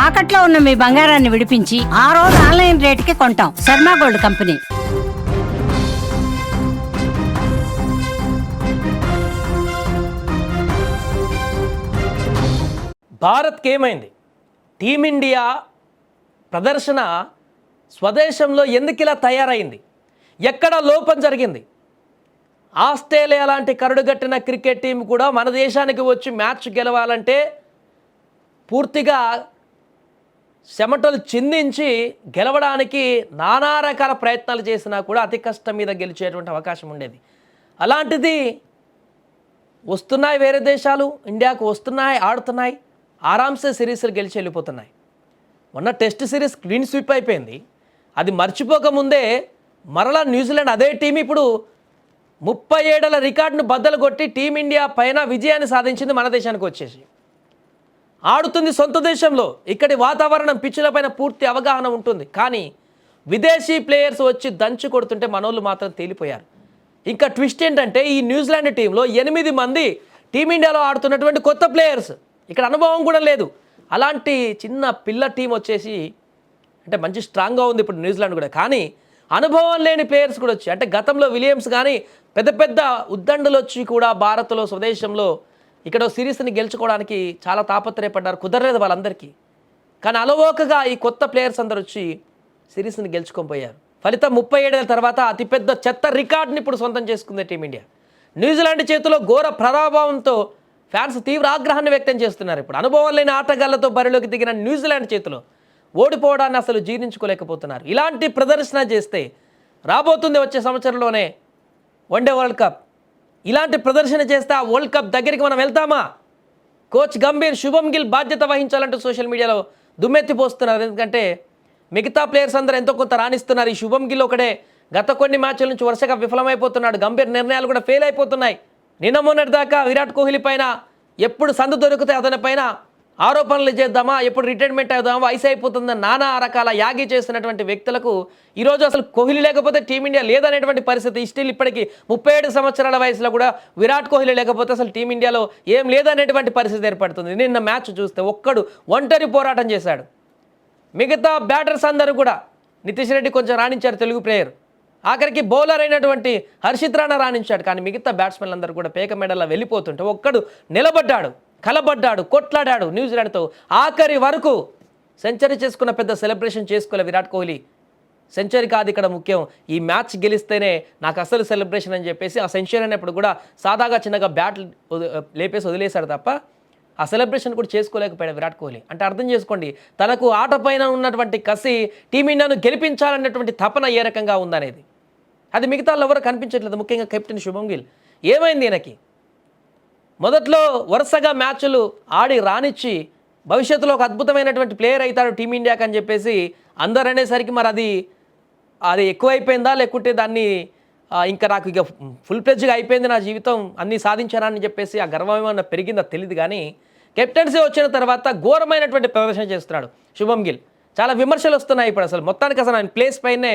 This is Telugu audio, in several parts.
తాకట్లో ఉన్న మీ బంగారాన్ని విడిపించి ఆ రోజు ఆన్లైన్ రేటుకి కొంటాం. Sharma gold company. భారత్కి ఏమైంది? టీమిండియా ప్రదర్శన స్వదేశంలో ఎందుకు ఇలా తయారైంది? ఎక్కడ లోపం జరిగింది? ఆస్ట్రేలియా లాంటి కరుడుగట్టిన క్రికెట్ టీం కూడా మన దేశానికి వచ్చి మ్యాచ్ గెలవాలంటే పూర్తిగా చెమటలు చిందించి గెలవడానికి నానా రకాల ప్రయత్నాలు చేసినా కూడా అతి కష్టం మీద గెలిచేటువంటి అవకాశం ఉండేది. అలాంటిది వస్తున్నాయి వేరే దేశాలు, ఇండియాకు వస్తున్నాయి, ఆడుతున్నాయి, ఆరామ్సే సిరీస్లు గెలిచి వెళ్ళిపోతున్నాయి. మొన్న టెస్ట్ సిరీస్ క్లీన్ స్వీప్ అయిపోయింది. అది మర్చిపోకముందే మరలా న్యూజిలాండ్ అదే టీం ఇప్పుడు 37 రికార్డును బద్దలు కొట్టి టీమిండియా పైన విజయాన్ని సాధించింది. మన దేశానికి వచ్చేసి ఆడుతుంది సొంత దేశంలో. ఇక్కడి వాతావరణం, పిచ్చులపైన పూర్తి అవగాహన ఉంటుంది. కానీ విదేశీ ప్లేయర్స్ వచ్చి దంచి కొడుతుంటే మనోళ్ళు మాత్రం తేలిపోయారు. ఇంకా ట్విస్ట్ ఏంటంటే ఈ న్యూజిలాండ్ టీంలో 8 మంది టీమిండియాలో ఆడుతున్నటువంటి కొత్త ప్లేయర్స్. ఇక్కడ అనుభవం కూడా లేదు. అలాంటి చిన్న పిల్ల టీం వచ్చేసి అంటే మంచి స్ట్రాంగ్గా ఉంది ఇప్పుడు న్యూజిలాండ్ కూడా. కానీ అనుభవం లేని ప్లేయర్స్ కూడా వచ్చి, అంటే గతంలో విలియమ్స్ కానీ పెద్ద పెద్ద ఉద్దండులు వచ్చి కూడా భారత్లో స్వదేశంలో ఇక్కడ సిరీస్ని గెలుచుకోవడానికి చాలా తాపత్రయపడ్డారు. కుదరలేదు వాళ్ళందరికీ. కానీ అలవోకగా ఈ కొత్త ప్లేయర్స్ అందరూ వచ్చి సిరీస్ని గెలుచుకొని పోయారు. ఫలితం 37 ఏళ్ల తర్వాత అతిపెద్ద చెత్త రికార్డుని ఇప్పుడు సొంతం చేసుకుంది టీమిండియా. న్యూజిలాండ్ చేతిలో ఘోర ప్రభావంతో ఫ్యాన్స్ తీవ్ర ఆగ్రహాన్ని వ్యక్తం చేస్తున్నారు. ఇప్పుడు అనుభవం లేని ఆటగాళ్లతో బరిలోకి దిగిన న్యూజిలాండ్ చేతిలో ఓడిపోవడాన్ని అసలు జీర్ణించుకోలేకపోతున్నారు. ఇలాంటి ప్రదర్శన చేస్తే రాబోతుంది వచ్చే సంవత్సరంలోనే వన్డే వరల్డ్ కప్. ఇలాంటి ప్రదర్శన చేస్తే ఆ వరల్డ్ కప్ దగ్గరికి మనం వెళ్తామా? కోచ్ గంభీర్, శుభం గిల్ బాధ్యత వహించాలంటూ సోషల్ మీడియాలో దుమ్మెత్తిపోస్తున్నారు. ఎందుకంటే మిగతా ప్లేయర్స్ అందరూ ఎంతో కొంత రాణిస్తున్నారు. ఈ శుభం గిల్ ఒకడే గత కొన్ని మ్యాచ్ల నుంచి వరుసగా విఫలమైపోతున్నాడు. గంభీర్ నిర్ణయాలు కూడా ఫెయిల్ అయిపోతున్నాయి. నిన్న మొన్నటి దాకా విరాట్ కోహ్లీ పైన ఎప్పుడు సందు దొరికితే అతని పైన ఆరోపణలు చేద్దామా, ఎప్పుడు రిటైర్మెంట్ అవుదామా, వయసు అయిపోతుందని నానా రకాల యాగి చేస్తున్నటువంటి వ్యక్తులకు ఈరోజు అసలు కోహ్లీ లేకపోతే టీమిండియా లేదనేటువంటి పరిస్థితి. స్టిల్ ఇప్పటికీ 37 సంవత్సరాల వయసులో కూడా విరాట్ కోహ్లీ లేకపోతే అసలు టీమిండియాలో ఏం లేదనేటువంటి పరిస్థితి ఏర్పడుతుంది. నిన్న మ్యాచ్ చూస్తే ఒక్కడు ఒంటరి పోరాటం చేశాడు. మిగతా బ్యాటర్స్ అందరూ కూడా, నితీష్ రెడ్డి కొంచెం రాణించారు తెలుగు ప్లేయర్, ఆఖరికి బౌలర్ అయినటువంటి హర్షిత్ రాణా రాణించాడు. కానీ మిగతా బ్యాట్స్మెన్లు అందరూ కూడా పేక మెడల్లో వెళ్ళిపోతుంటే ఒక్కడు నిలబడ్డాడు, కలబడ్డాడు, కొట్లాడాడు న్యూజిలాండ్తో. ఆఖరి వరకు సెంచరీ చేసుకున్న పెద్ద సెలబ్రేషన్ చేసుకోలే విరాట్ కోహ్లీ. సెంచరీ కాదు ఇక్కడ ముఖ్యం, ఈ మ్యాచ్ గెలిస్తేనే నాకు అసలు సెలబ్రేషన్ అని చెప్పేసి ఆ సెంచరీ అనేప్పుడు కూడా సాదాగా చిన్నగా బ్యాట్ లేపేసి వదిలేశాడు తప్ప ఆ సెలబ్రేషన్ కూడా చేసుకోలేకపోయాడు విరాట్ కోహ్లీ. అంటే అర్థం చేసుకోండి, తనకు ఆట పైన ఉన్నటువంటి కసి, టీమిండియాను గెలిపించాలన్నటువంటి తపన ఏ రకంగా ఉందనేది. అది మిగతా ఎవరు కనిపించట్లేదు, ముఖ్యంగా కెప్టెన్ శుభం గిల్. ఏమైంది ఈయనకి? మొదట్లో వరుసగా మ్యాచ్లు ఆడి రానిచ్చి భవిష్యత్తులో ఒక అద్భుతమైనటువంటి ప్లేయర్ అవుతాడు టీమిండియాకి అని చెప్పేసి అందరు అనేసరికి మరి అది ఎక్కువైపోయిందా, లేకుంటే దాన్ని ఇంకా నాకు ఇక ఫుల్ ప్లెడ్జ్గా అయిపోయింది నా జీవితం, అన్నీ సాధించానని చెప్పేసి ఆ గర్వం ఏమన్నా పెరిగిందో తెలియదు. కానీ కెప్టెన్సీ వచ్చిన తర్వాత ఘోరమైనటువంటి ప్రదర్శన చేస్తున్నాడు శుభం గిల్. చాలా విమర్శలు వస్తున్నాయి ఇప్పుడు. అసలు మొత్తానికి అసలు ఆయన ప్లేస్ పైనే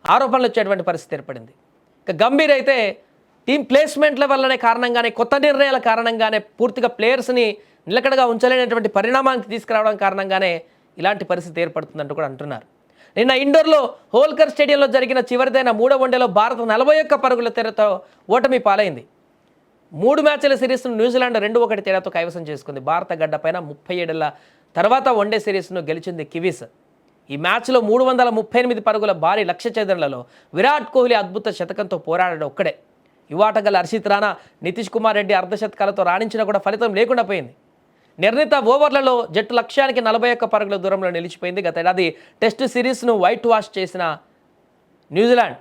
ఆరోపణలు వచ్చేటువంటి పరిస్థితి ఏర్పడింది. ఇక గంభీర్ అయితే టీం ప్లేస్మెంట్ల వల్లనే కారణంగానే, కొత్త నిర్ణయాల కారణంగానే, పూర్తిగా ప్లేయర్స్ని నిలకడగా ఉంచలేనటువంటి పరిణామానికి తీసుకురావడం కారణంగానే ఇలాంటి పరిస్థితి ఏర్పడుతుందంటూ కూడా అంటున్నారు. నిన్న ఇండోర్లో హోల్కర్ స్టేడియంలో జరిగిన చివరిదైన 3వ వన్డేలో భారత్ 41 పరుగుల తేడాతో ఓటమి పాలైంది. 3 మ్యాచ్ల సిరీస్ను న్యూజిలాండ్ 2-1 తేడాతో కైవసం చేసుకుంది. భారత గడ్డ పైన 37 ఏళ్ల తర్వాత వన్డే సిరీస్ను గెలిచింది కివీస్. ఈ మ్యాచ్లో 338 పరుగుల భారీ లక్ష్య ఛేదనలలో విరాట్ కోహ్లీ అద్భుత శతకంతో పోరాడాడు ఒక్కడే. యువాటగల హర్షిత్ రాణా, నితీష్ కుమార్ రెడ్డి అర్ధశతకాలతో రాణించినా కూడా ఫలితం లేకుండా పోయింది. నిర్ణీత ఓవర్లలో జట్టు లక్ష్యానికి 41 పరుగుల దూరంలో నిలిచిపోయింది. గత ఏడాది టెస్ట్ సిరీస్ను వైట్ వాష్ చేసిన న్యూజిలాండ్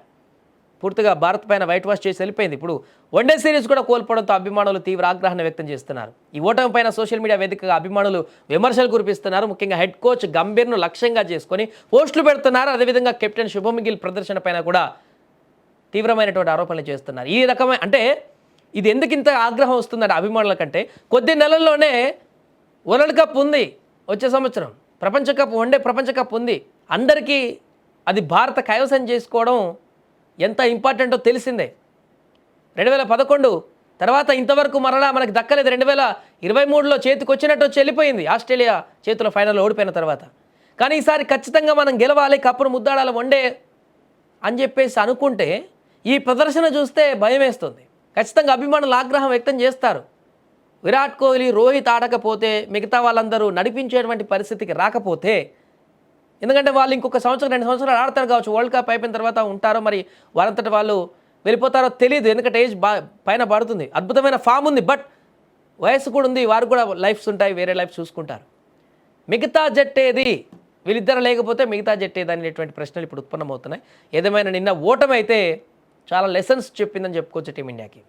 పూర్తిగా భారత్ పైన వైట్ వాష్ చేసి వెళ్ళిపోయింది. ఇప్పుడు వన్డే సిరీస్ కూడా కోల్పోవడంతో అభిమానులు తీవ్ర ఆగ్రహాన్ని వ్యక్తం చేస్తున్నారు. ఈ ఓటమి పైన సోషల్ మీడియా వేదికగా అభిమానులు విమర్శలు కురిపిస్తున్నారు. ముఖ్యంగా హెడ్ కోచ్ గంభీర్ను లక్ష్యంగా చేసుకొని పోస్టులు పెడుతున్నారు. అదేవిధంగా కెప్టెన్ శుభం గిల్ ప్రదర్శన పైన కూడా తీవ్రమైనటువంటి ఆరోపణలు చేస్తున్నారు. ఈ రకమైన అంటే ఇది ఎందుకు ఇంత ఆగ్రహం వస్తుందంటే అభిమానుల కంటే, కొద్ది నెలల్లోనే వరల్డ్ కప్ ఉంది, వచ్చే సంవత్సరం ప్రపంచ కప్, వన్డే ప్రపంచ కప్ ఉంది. అందరికీ అది భారత కైవసం చేసుకోవడం ఎంత ఇంపార్టెంటో తెలిసిందే. 2011 తర్వాత ఇంతవరకు మరలా మనకి దక్కలేదు. 2023లో చేతికి వచ్చినట్టు వచ్చి వెళ్ళిపోయింది ఆస్ట్రేలియా చేతిలో ఫైనల్లో ఓడిపోయిన తర్వాత. కానీ ఈసారి ఖచ్చితంగా మనం గెలవాలి, కప్పును ముద్దాడాలి వన్డే అని చెప్పేసి అనుకుంటే ఈ ప్రదర్శన చూస్తే భయం వేస్తుంది. ఖచ్చితంగా అభిమానులు ఆగ్రహం వ్యక్తం చేస్తారు. విరాట్ కోహ్లీ, రోహిత్ ఆడకపోతే, మిగతా వాళ్ళందరూ నడిపించేటువంటి పరిస్థితికి రాకపోతే, ఎందుకంటే వాళ్ళు ఇంకొక సంవత్సరం 2 సంవత్సరాలు ఆడతారు కావచ్చు, వరల్డ్ కప్ అయిపోయిన తర్వాత ఉంటారో మరి వారంతటి వాళ్ళు వెళ్ళిపోతారో తెలియదు. ఎందుకంటే ఏజ్ పైన పడుతుంది, అద్భుతమైన ఫామ్ ఉంది, బట్ వయసు కూడా ఉంది, వారు కూడా లైఫ్స్ ఉంటాయి, వేరే లైఫ్ చూసుకుంటారు. మిగతా జట్టేది, వీళ్ళిద్దరు లేకపోతే మిగతా జట్టేది అనేటువంటి ప్రశ్నలు ఇప్పుడు ఉత్పన్నమవుతున్నాయి. ఏదేమైనా నిన్న ఓటమి అయితే చాలా లెసన్స్ చెప్పిందని చెప్పుకోవచ్చు టీమిండియాకి.